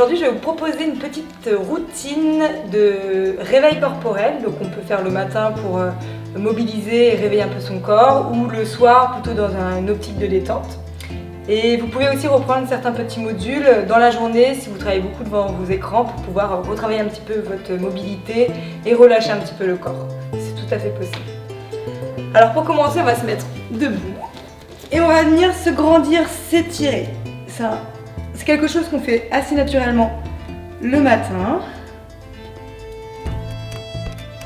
Aujourd'hui, je vais vous proposer une petite routine de réveil corporel. Donc on peut faire le matin pour mobiliser et réveiller un peu son corps, ou le soir plutôt dans une optique de détente. Et vous pouvez aussi reprendre certains petits modules dans la journée si vous travaillez beaucoup devant vos écrans pour pouvoir retravailler un petit peu votre mobilité et relâcher un petit peu le corps. C'est tout à fait possible. Alors pour commencer, on va se mettre debout et on va venir se grandir, s'étirer. C'est quelque chose qu'on fait assez naturellement le matin.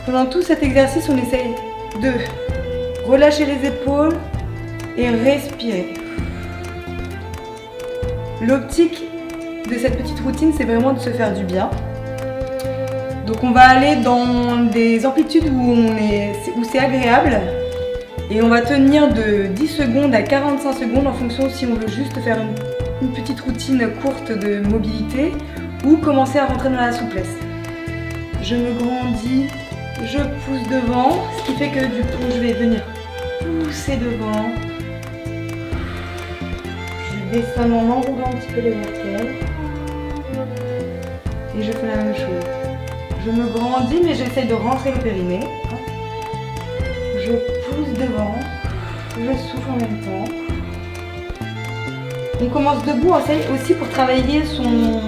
Pendant tout cet exercice, on essaye de relâcher les épaules et respirer. L'optique de cette petite routine, c'est vraiment de se faire du bien. Donc on va aller dans des amplitudes où c'est agréable et on va tenir de 10 secondes à 45 secondes en fonction si on veut juste faire une petite routine courte de mobilité ou commencer à rentrer dans la souplesse. Je me grandis, je pousse devant, ce qui fait que du coup je vais venir pousser devant. Je descends en enroulant un petit peu les vertèbres et je fais la même chose. Je me grandis mais j'essaye de rentrer le périnée. Je pousse devant, je souffle en même temps. On commence debout aussi pour travailler son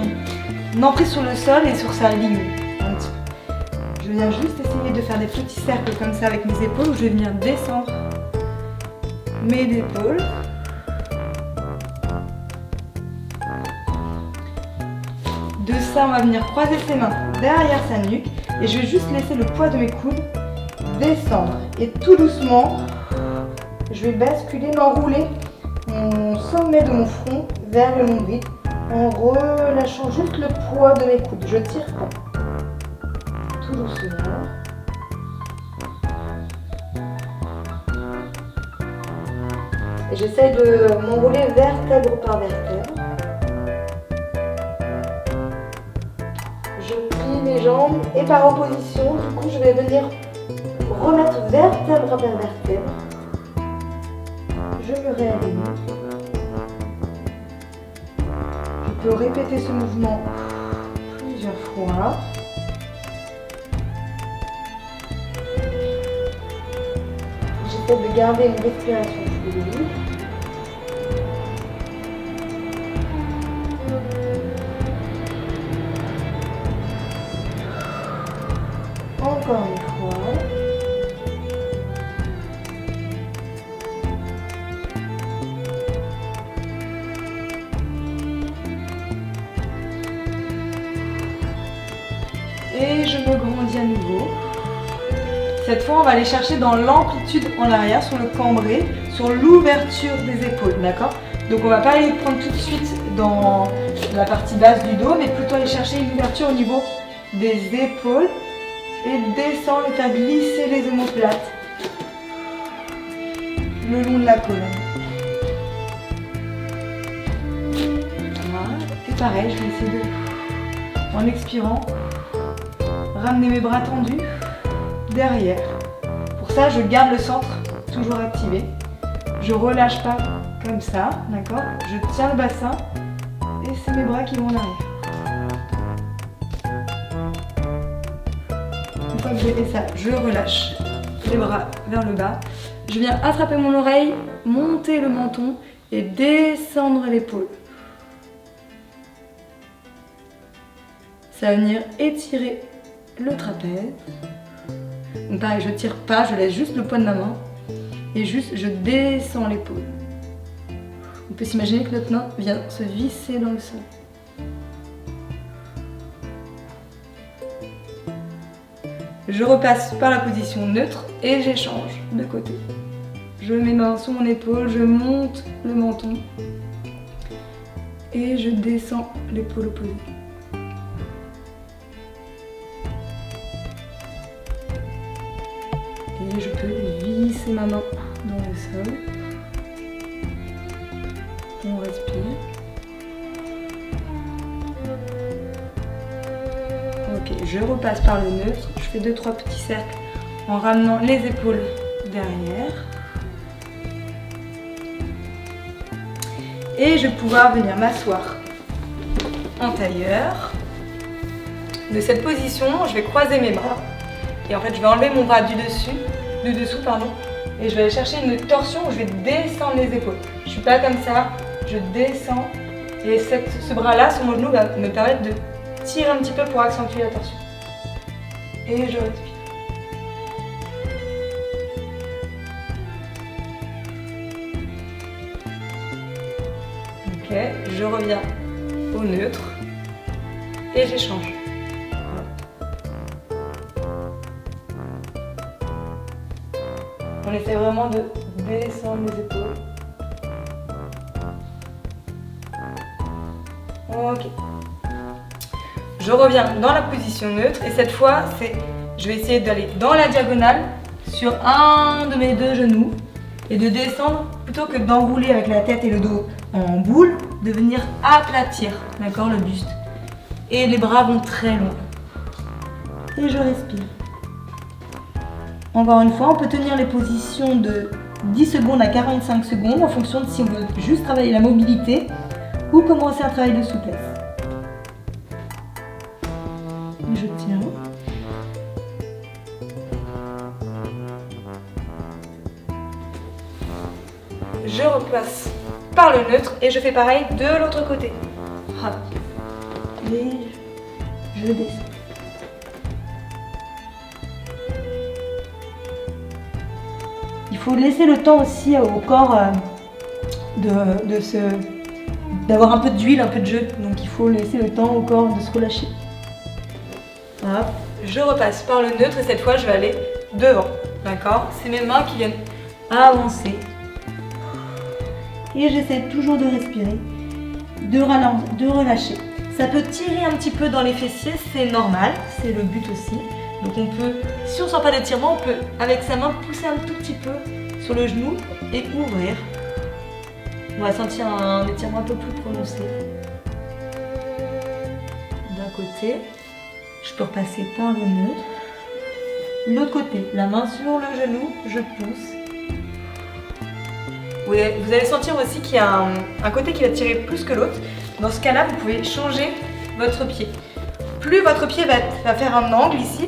emprise sur le sol et sur sa ligne. Un petit peu. Je viens juste essayer de faire des petits cercles comme ça avec mes épaules où je vais venir descendre mes épaules. De ça, on va venir croiser ses mains derrière sa nuque et je vais juste laisser le poids de mes coudes descendre. Et tout doucement, je vais basculer, m'enrouler mon sommet de mon front vers le nombril en relâchant juste le poids de mes coudes. Je tire tout doucement. Et j'essaye de m'enrouler vertèbre par vertèbre. Je plie mes jambes et par opposition, du coup, je vais venir remettre vertèbre après vertèbre. Je me réaligne. Je peux répéter ce mouvement plusieurs fois. J'essaie de garder une respiration fluide. Encore une fois. Et je me grandis à nouveau. Cette fois, on va aller chercher dans l'amplitude en arrière, sur le cambré, sur l'ouverture des épaules, d'accord? Donc on va pas aller prendre tout de suite dans la partie basse du dos, mais plutôt aller chercher une ouverture au niveau des épaules et descendre et faire glisser les omoplates le long de la colonne. Voilà. Et pareil, je vais essayer de, en expirant, ramener mes bras tendus derrière. Pour ça, je garde le centre toujours activé. Je relâche pas comme ça, d'accord? Je tiens le bassin et c'est mes bras qui vont en arrière. Une fois que j'ai fait ça, je relâche les bras vers le bas. Je viens attraper mon oreille, monter le menton et descendre l'épaule. Ça va venir étirer le trapèze. Donc pareil, je tire pas, je laisse juste le poids de ma main et juste je descends l'épaule. On peut s'imaginer que notre main vient se visser dans le sol. Je repasse par la position neutre et j'échange de côté. Je mets mes mains sur mon épaule, je monte le menton et je descends l'épaule opposée. Et je peux visser ma main dans le sol. On respire. Ok, je repasse par le neutre. Je fais 2-3 petits cercles en ramenant les épaules derrière. Et je vais pouvoir venir m'asseoir en tailleur. De cette position, je vais croiser mes bras. Et en fait, je vais enlever mon bras du dessous, pardon. Et je vais aller chercher une torsion où je vais descendre les épaules. Je ne suis pas comme ça, je descends. Et ce bras-là, sur mon genou, va me permettre de tirer un petit peu pour accentuer la torsion. Et je respire. Ok, je reviens au neutre et j'échange. On essaie vraiment de descendre les épaules. Ok. Je reviens dans la position neutre et cette fois, je vais essayer d'aller dans la diagonale sur un de mes deux genoux et de descendre plutôt que d'enrouler avec la tête et le dos en boule, de venir aplatir, d'accord, le buste. Et les bras vont très loin. Et je respire. Encore une fois, on peut tenir les positions de 10 secondes à 45 secondes en fonction de si on veut juste travailler la mobilité ou commencer un travail de souplesse. Et je tiens. Je replace par le neutre et je fais pareil de l'autre côté. Hop. Et je descends. Il faut laisser le temps aussi au corps d'avoir un peu d'huile, un peu de jeu. Donc il faut laisser le temps au corps de se relâcher. Hop. Je repasse par le neutre et cette fois je vais aller devant. D'accord? C'est mes mains qui viennent avancer. Et j'essaie toujours de respirer, de relâcher. Ça peut tirer un petit peu dans les fessiers, c'est normal, c'est le but aussi. Donc on peut, si on ne sent pas d'étirement, on peut avec sa main pousser un tout petit peu sur le genou et ouvrir. On va sentir un étirement un peu plus prononcé. D'un côté, je peux repasser par le neutre. L'autre côté, la main sur le genou, je pousse. Vous allez sentir aussi qu'il y a un côté qui va tirer plus que l'autre. Dans ce cas-là, vous pouvez changer votre pied. Plus votre pied va faire un angle ici,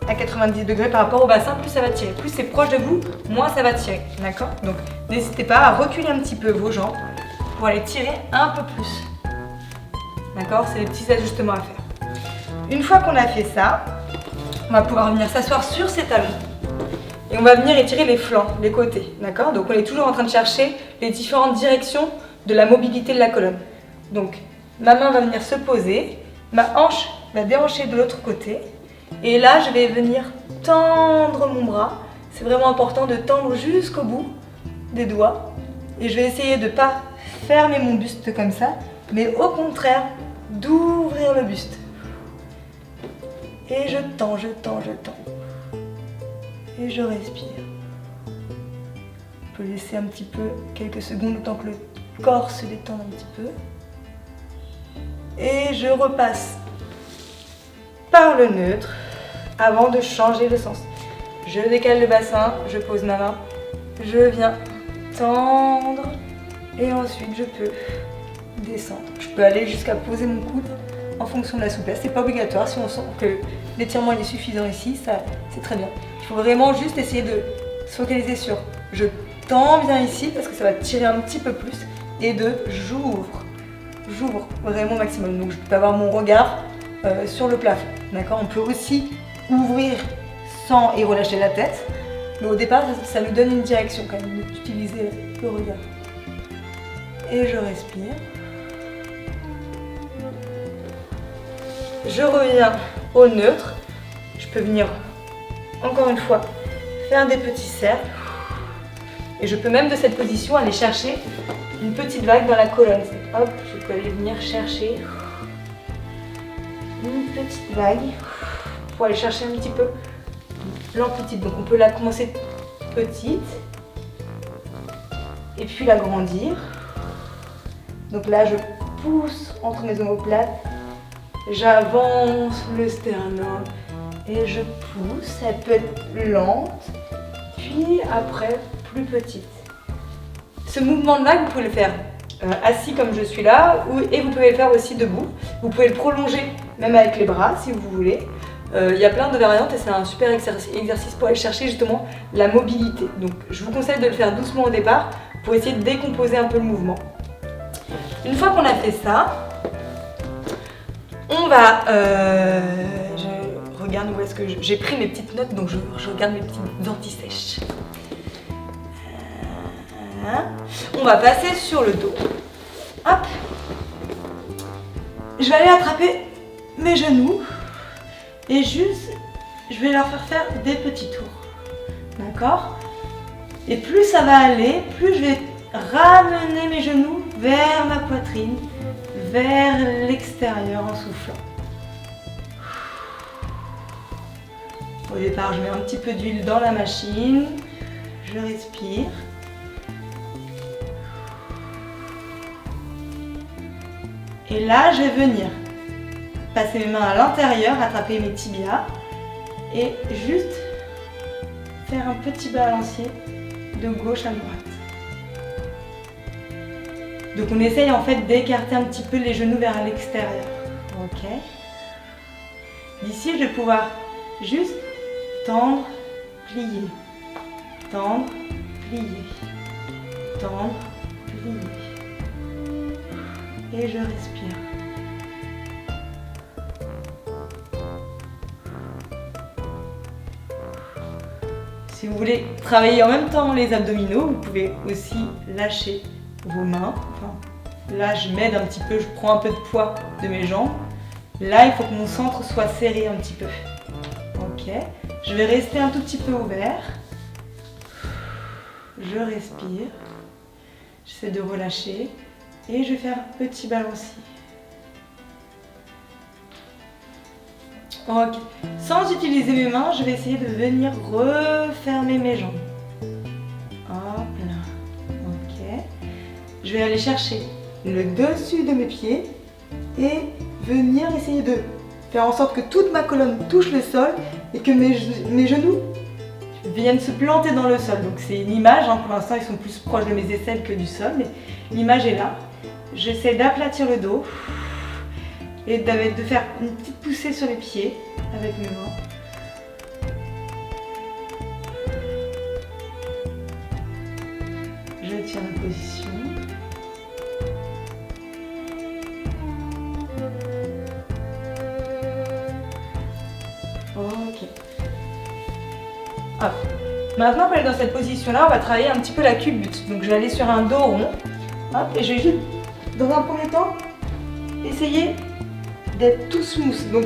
à 90 degrés par rapport au bassin, plus ça va tirer. Plus c'est proche de vous, moins ça va tirer. D'accord? Donc n'hésitez pas à reculer un petit peu vos jambes pour aller tirer un peu plus. D'accord? C'est des petits ajustements à faire. Une fois qu'on a fait ça, on va pouvoir venir s'asseoir sur ses talons. Et on va venir étirer les flancs, les côtés, d'accord? Donc on est toujours en train de chercher les différentes directions de la mobilité de la colonne. Donc ma main va venir se poser, ma hanche va déhancher de l'autre côté. Et là, je vais venir tendre mon bras. C'est vraiment important de tendre jusqu'au bout des doigts. Et je vais essayer de ne pas fermer mon buste comme ça, mais au contraire, d'ouvrir le buste. Et je tends, je tends, je tends. Et je respire. On peut laisser un petit peu, quelques secondes, le temps que le corps se détende un petit peu. Et je repasse par le neutre avant de changer de sens. Je décale le bassin, je pose ma main, je viens tendre et ensuite je peux descendre. Je peux aller jusqu'à poser mon coude en fonction de la souplesse. C'est pas obligatoire, si on sent que l'étirement est suffisant ici, c'est très bien. Il faut vraiment juste essayer de se focaliser sur je tends bien ici parce que ça va tirer un petit peu plus et j'ouvre vraiment au maximum. Donc je peux avoir mon regard sur le plafond. D'accord? On peut aussi ouvrir sans et relâcher la tête, mais au départ ça nous donne une direction quand même d'utiliser le regard. Et je respire. Je reviens au neutre. Je peux venir encore une fois faire des petits cercles. Et je peux même de cette position aller chercher une petite vague dans la colonne. Hop, je peux aller venir chercher une petite vague pour aller chercher un petit peu l'amplitude. Donc on peut la commencer petite et puis l'agrandir. Donc là je pousse entre mes omoplates, j'avance le sternum et je pousse. Elle peut être lente, puis après plus petite. Ce mouvement de vague, vous pouvez le faire assis comme je suis là, et vous pouvez le faire aussi debout. Vous pouvez le prolonger même avec les bras si vous voulez. Il y a plein de variantes et c'est un super exercice pour aller chercher justement la mobilité. Donc je vous conseille de le faire doucement au départ pour essayer de décomposer un peu le mouvement. Une fois qu'on a fait ça, on va... je regarde où est-ce que j'ai pris mes petites notes, donc je regarde mes petites anti-sèches. On va passer sur le dos. Hop. Je vais aller attraper mes genoux et juste, je vais leur faire des petits tours. D'accord? Et plus ça va aller, plus je vais ramener mes genoux vers ma poitrine, vers l'extérieur en soufflant. Au départ, je mets un petit peu d'huile dans la machine, je respire. Et là, je vais venir passer mes mains à l'intérieur, attraper mes tibias et juste faire un petit balancier de gauche à droite. Donc on essaye en fait d'écarter un petit peu les genoux vers l'extérieur. Ok. D'ici, je vais pouvoir juste tendre, plier, tendre, plier, tendre, plier. Et je respire. Si vous voulez travailler en même temps les abdominaux, vous pouvez aussi lâcher vos mains. Enfin, là, je m'aide un petit peu, je prends un peu de poids de mes jambes. Là, il faut que mon centre soit serré un petit peu. Ok. Je vais rester un tout petit peu ouvert. Je respire. J'essaie de relâcher. Et je vais faire un petit balancier. Ok. Sans utiliser mes mains, je vais essayer de venir refermer mes jambes. Hop là. Ok. Je vais aller chercher le dessus de mes pieds et venir essayer de faire en sorte que toute ma colonne touche le sol et que mes genoux viennent se planter dans le sol. Donc c'est une image, hein. Pour l'instant ils sont plus proches de mes aisselles que du sol, mais l'image est là. J'essaie d'aplatir le dos et de faire une petite poussée sur les pieds avec mes mains. Je tiens la position. Ok. Hop. Maintenant pour aller dans cette position-là, on va travailler un petit peu la culbute. Donc je vais aller sur un dos rond. Hop, et je vais juste, dans un premier temps, essayer d'être tout smooth, donc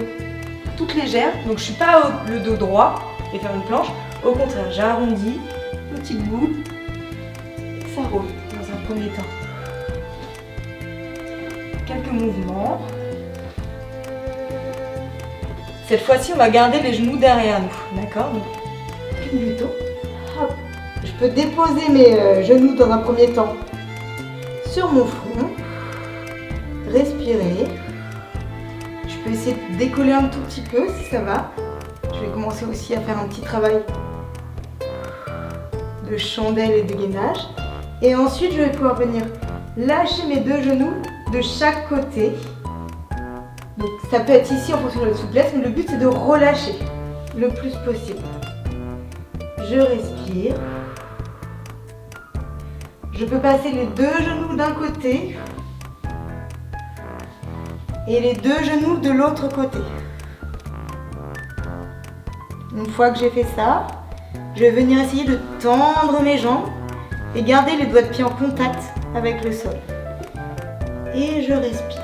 toute légère. Donc je ne suis pas le dos droit et faire une planche. Au contraire, j'arrondis, petite boule, et ça roule dans un premier temps. Quelques mouvements. Cette fois-ci, on va garder les genoux derrière nous, d'accord? Donc, plutôt. Hop. Je peux déposer mes genoux dans un premier temps sur mon front, respirer. Je peux essayer de décoller un tout petit peu si ça va. Je vais commencer aussi à faire un petit travail de chandelle et de gainage. Et ensuite, je vais pouvoir venir lâcher mes deux genoux de chaque côté. Donc ça peut être ici en fonction de la souplesse, mais le but c'est de relâcher le plus possible. Je respire. Je peux passer les deux genoux d'un côté et les deux genoux de l'autre côté. Une fois que j'ai fait ça, je vais venir essayer de tendre mes jambes et garder les doigts de pied en contact avec le sol. Et je respire.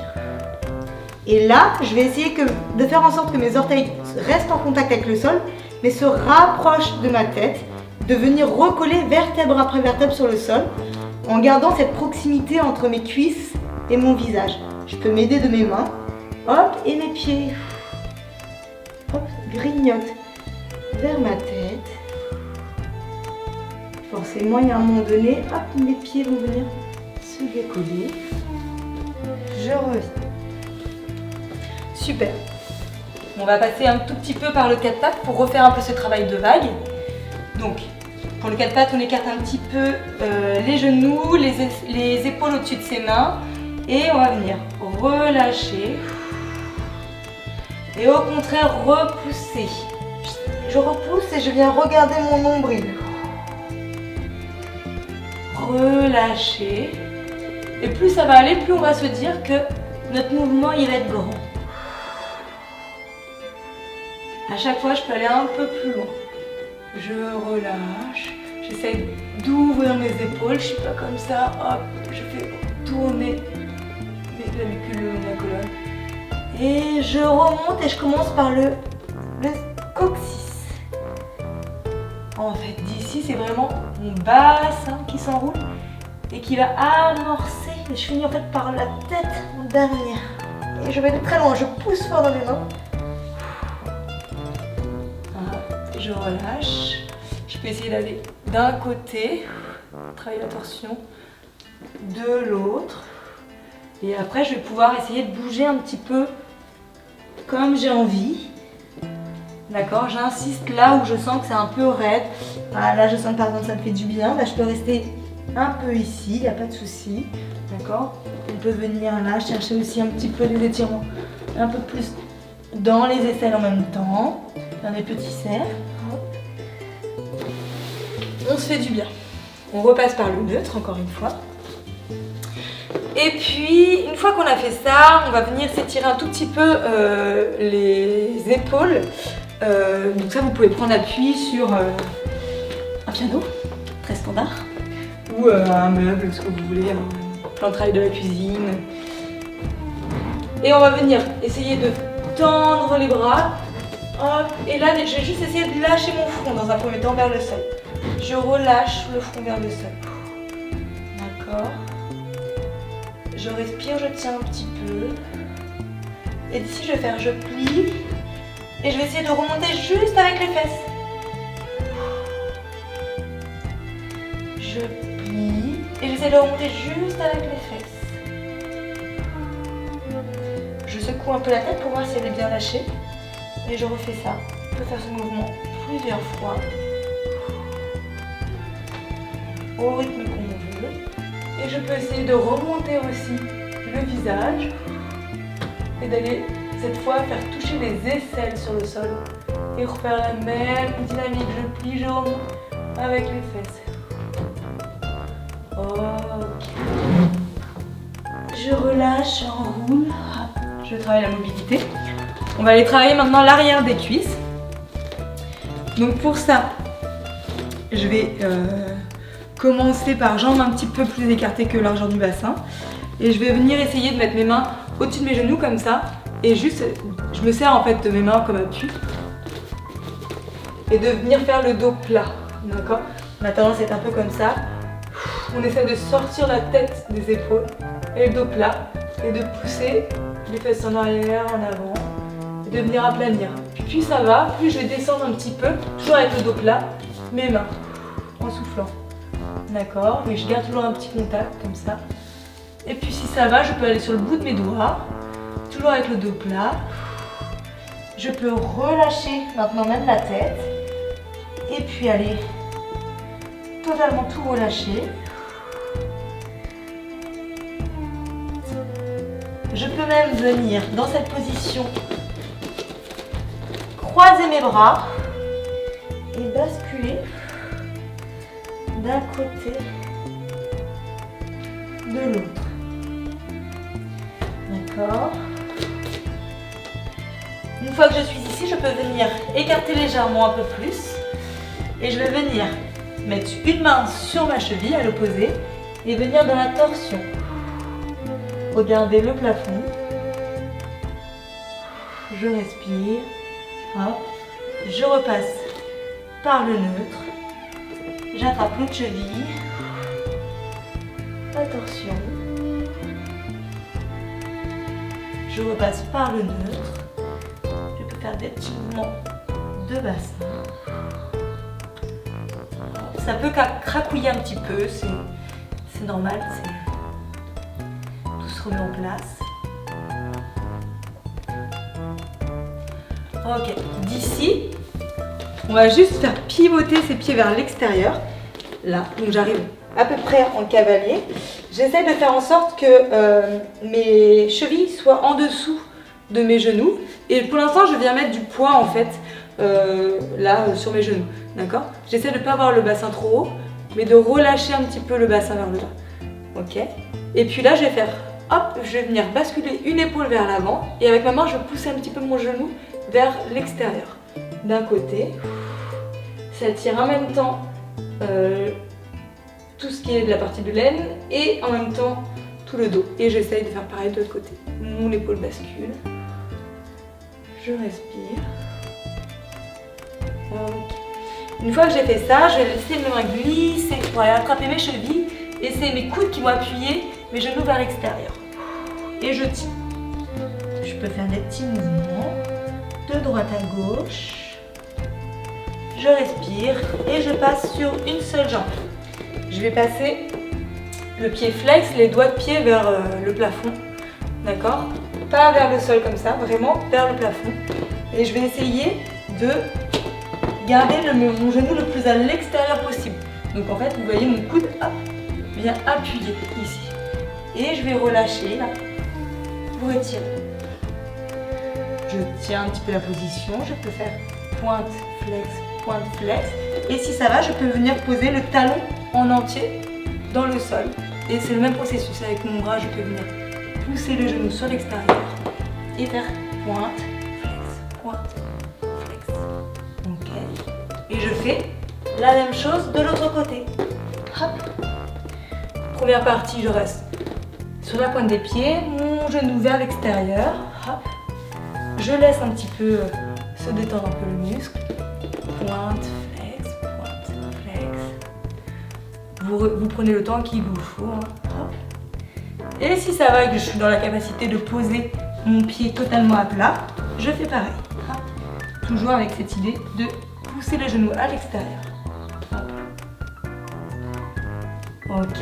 Et là, je vais essayer de faire en sorte que mes orteils restent en contact avec le sol, mais se rapprochent de ma tête, de venir recoller vertèbre après vertèbre sur le sol, en gardant cette proximité entre mes cuisses et mon visage. Je peux m'aider de mes mains, hop, et mes pieds, hop, grignotent vers ma tête. Forcément, il y a un moment donné, hop, mes pieds vont venir se décoller. Je reviens. Super. On va passer un tout petit peu par le 4 pattes pour refaire un peu ce travail de vague. Donc, pour le 4 pattes, on écarte un petit peu les genoux, les épaules au-dessus de ses mains. Et on va venir relâcher Et au contraire, repousser. Je repousse et je viens regarder mon nombril. Relâcher. Et plus ça va aller, plus on va se dire que notre mouvement il va être grand. À chaque fois, je peux aller un peu plus loin. Je relâche. J'essaie d'ouvrir mes épaules. Je suis pas comme ça. Hop, je fais tourner la clavicule le long de la colonne. Et je remonte et je commence par le coccyx. En fait, d'ici, c'est vraiment mon bassin qui s'enroule et qui va amorcer. Et je finis en fait par la tête dernière. Et je vais de très loin. Je pousse fort dans mes mains. Je relâche. Je peux essayer d'aller d'un côté, travailler la torsion, de l'autre. Et après, je vais pouvoir essayer de bouger un petit peu comme j'ai envie. D'accord, j'insiste là où je sens que c'est un peu raide. Ah, là, je sens que par exemple ça me fait du bien. Là, je peux rester un peu ici, il n'y a pas de souci. D'accord, on peut venir là, chercher aussi un petit peu les étirements un peu plus dans les aisselles en même temps. Faire des petits cercles. On se fait du bien. On repasse par le neutre encore une fois. Et puis, une fois qu'on a fait ça, on va venir s'étirer un tout petit peu les épaules. Donc ça, vous pouvez prendre appui sur un piano, très standard, ou un meuble, ce que vous voulez, un plan de travail de la cuisine. Et on va venir essayer de tendre les bras. Hop. Et là, je vais juste essayer de lâcher mon front dans un premier temps vers le sol. Je relâche le front vers le sol. D'accord. Je respire, je tiens un petit peu. Et d'ici, je vais faire, je plie. Et je vais essayer de remonter juste avec les fesses. Je plie. Et j'essaie de remonter juste avec les fesses. Je secoue un peu la tête pour voir si elle est bien lâchée. Et je refais ça. On peut faire ce mouvement plusieurs fois. Au rythme qu'on veut. Et je peux essayer de remonter aussi le visage. Et d'aller cette fois faire toucher les aisselles sur le sol. Et refaire la même dynamique. Je plie, je remonte avec les fesses. Ok. Je relâche, j'enroule. Je travaille la mobilité. On va aller travailler maintenant l'arrière des cuisses. Donc pour ça, je vais commencer par jambes un petit peu plus écartées que largeur du bassin. Et je vais venir essayer de mettre mes mains au-dessus de mes genoux comme ça. Et juste, je me sers en fait de mes mains comme appui. Et de venir faire le dos plat. D'accord? On a tendance à être un peu comme ça. On essaie de sortir la tête des épaules et le dos plat. Et de pousser les fesses en arrière, en avant. Et de venir aplanir. Puis plus ça va, plus je vais descendre un petit peu. Toujours avec le dos plat. Mes mains. En soufflant. D'accord? Et je garde toujours un petit contact comme ça. Et puis si ça va, je peux aller sur le bout de mes doigts. Toujours avec le dos plat. Je peux relâcher maintenant même la tête. Et puis aller totalement tout relâcher. Je peux même venir dans cette position, croiser mes bras et basculer d'un côté de l'autre. D'accord. Une fois que je suis ici, je peux venir écarter légèrement un peu plus. Et je vais venir mettre une main sur ma cheville à l'opposé et venir dans la torsion. Regardez le plafond. Je respire. Hop. Je repasse par le neutre. J'attrape l'autre cheville. La torsion. Je repasse par le neutre. Je peux faire des petits mouvements de bassin. Ça peut cracouiller un petit peu, c'est normal, tout se remet en place. Ok, d'ici, on va juste faire pivoter ses pieds vers l'extérieur. Là, donc j'arrive à peu près en cavalier. J'essaie de faire en sorte que mes chevilles soient en dessous de mes genoux. Et pour l'instant, je viens mettre du poids en fait, là, sur mes genoux. D'accord? J'essaie de ne pas avoir le bassin trop haut, mais de relâcher un petit peu le bassin vers le bas. Ok? Et puis là, je vais faire, hop, je vais venir basculer une épaule vers l'avant. Et avec ma main, je vais pousser un petit peu mon genou vers l'extérieur. D'un côté, ça tire en même temps tout ce qui est de la partie de l'aine et en même temps tout le dos. Et j'essaye de faire pareil de l'autre côté. Mon épaule bascule. Je respire. Ok. Une fois que j'ai fait ça, je vais laisser mes mains glisser pour aller attraper mes chevilles. Et c'est mes coudes qui vont appuyer mes genoux vers l'extérieur. Et je tiens. Je peux faire des petits mouvements de droite à gauche. Je respire et je passe sur une seule jambe. Je vais passer le pied flex, les doigts de pied vers le plafond. D'accord? Pas vers le sol comme ça, vraiment vers le plafond. Et je vais essayer de garder mon genou le plus à l'extérieur possible. Donc en fait, vous voyez mon coude hop, vient appuyer ici. Et je vais relâcher là pour étirer. Je tiens un petit peu la position, je peux faire pointe, flex. Et si ça va, je peux venir poser le talon en entier dans le sol. Et c'est le même processus. Avec mon bras, je peux venir pousser le genou sur l'extérieur et faire pointe, flex. Ok. Et je fais la même chose de l'autre côté. Hop. Première partie, je reste sur la pointe des pieds, mon genou vers l'extérieur. Hop. Je laisse un petit peu se détendre un peu le muscle. Pointe, flex. Vous prenez le temps qu'il vous faut. Hein. Hop. Et si ça va et que je suis dans la capacité de poser mon pied totalement à plat, je fais pareil. Hop. Toujours avec cette idée de pousser le genou à l'extérieur. Ok.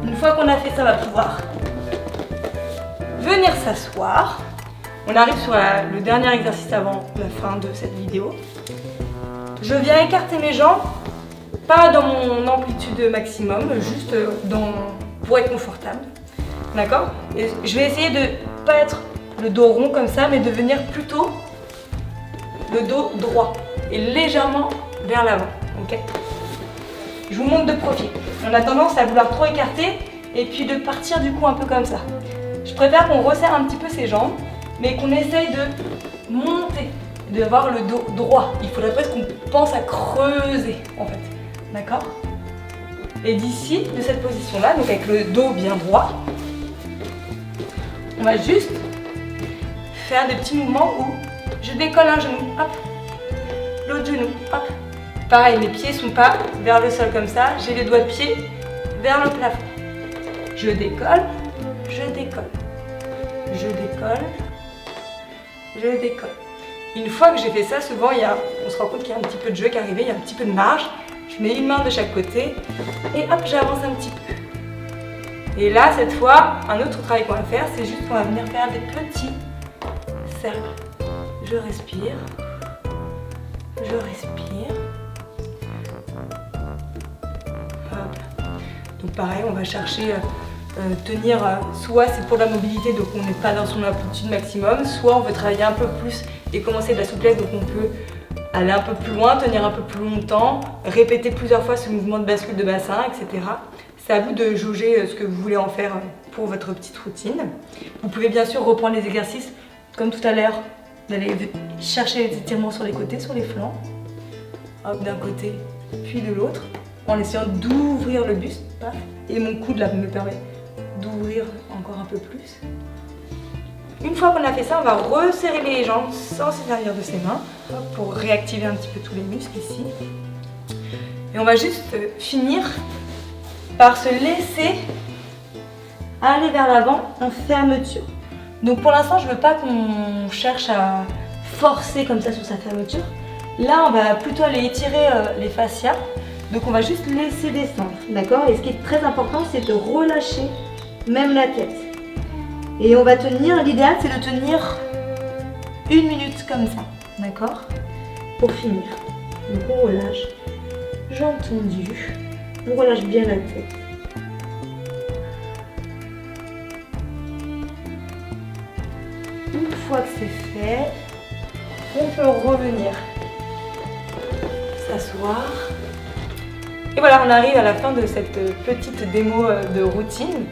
Une fois qu'on a fait ça, on va pouvoir venir s'asseoir. On arrive sur le dernier exercice avant la fin de cette vidéo. Je viens écarter mes jambes, pas dans mon amplitude maximum, juste pour être confortable. D'accord? Et je vais essayer de ne pas être le dos rond comme ça, mais de venir plutôt le dos droit et légèrement vers l'avant. Ok? Je vous montre de profil. On a tendance à vouloir trop écarter et puis de partir du coup un peu comme ça. Je préfère qu'on resserre un petit peu ses jambes, mais qu'on essaye de monter, d'avoir le dos droit. Il faudrait presque qu'on pense à creuser en fait. D'accord? Et d'ici, de cette position-là, donc avec le dos bien droit, on va juste faire des petits mouvements où je décolle un genou, hop, l'autre genou, hop. Pareil, mes pieds ne sont pas vers le sol comme ça, j'ai les doigts de pied vers le plafond. Je décolle, je décolle, je décolle, je décolle. Une fois que j'ai fait ça, souvent on se rend compte qu'il y a un petit peu de jeu qui est arrivé, il y a un petit peu de marge. Je mets une main de chaque côté et hop, j'avance un petit peu. Et là, cette fois, un autre travail qu'on va faire, c'est juste qu'on va venir faire des petits cercles. Je respire, je respire. Hop. Donc pareil, on va chercher tenir, soit c'est pour la mobilité, donc on n'est pas dans son amplitude maximum, soit on veut travailler un peu plus et commencer de la souplesse, donc on peut aller un peu plus loin, tenir un peu plus longtemps, répéter plusieurs fois ce mouvement de bascule de bassin, etc. C'est à vous de jauger ce que vous voulez en faire pour votre petite routine. Vous pouvez bien sûr reprendre les exercices, comme tout à l'heure, d'aller chercher les étirements sur les côtés, sur les flancs, hop, d'un côté puis de l'autre, en essayant d'ouvrir le buste, paf, et mon coude là me permet d'ouvrir encore un peu plus. Une fois qu'on a fait ça, on va resserrer les jambes sans se servir de ses mains pour réactiver un petit peu tous les muscles ici. Et on va juste finir par se laisser aller vers l'avant en fermeture. Donc pour l'instant, je ne veux pas qu'on cherche à forcer comme ça sur sa fermeture. Là, on va plutôt aller étirer les fascias. Donc on va juste laisser descendre, d'accord? Et ce qui est très important, c'est de relâcher même la tête. Et on va tenir, l'idéal c'est de tenir 1 minute comme ça, d'accord? Pour finir. Donc on relâche, jambes tendues, on relâche bien la tête. Une fois que c'est fait, on peut revenir s'asseoir. Et voilà, on arrive à la fin de cette petite démo de routine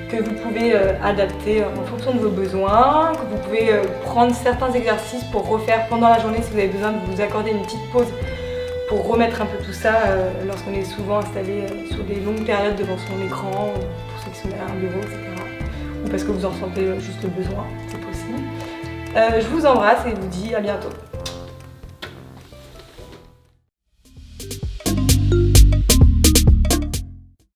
que vous pouvez adapter en fonction de vos besoins, que vous pouvez prendre certains exercices pour refaire pendant la journée si vous avez besoin de vous accorder une petite pause pour remettre un peu tout ça lorsqu'on est souvent installé sur des longues périodes devant son écran, pour ceux qui sont derrière un bureau, etc. Ou parce que vous en ressentez juste le besoin, c'est possible. Je vous embrasse et vous dis à bientôt.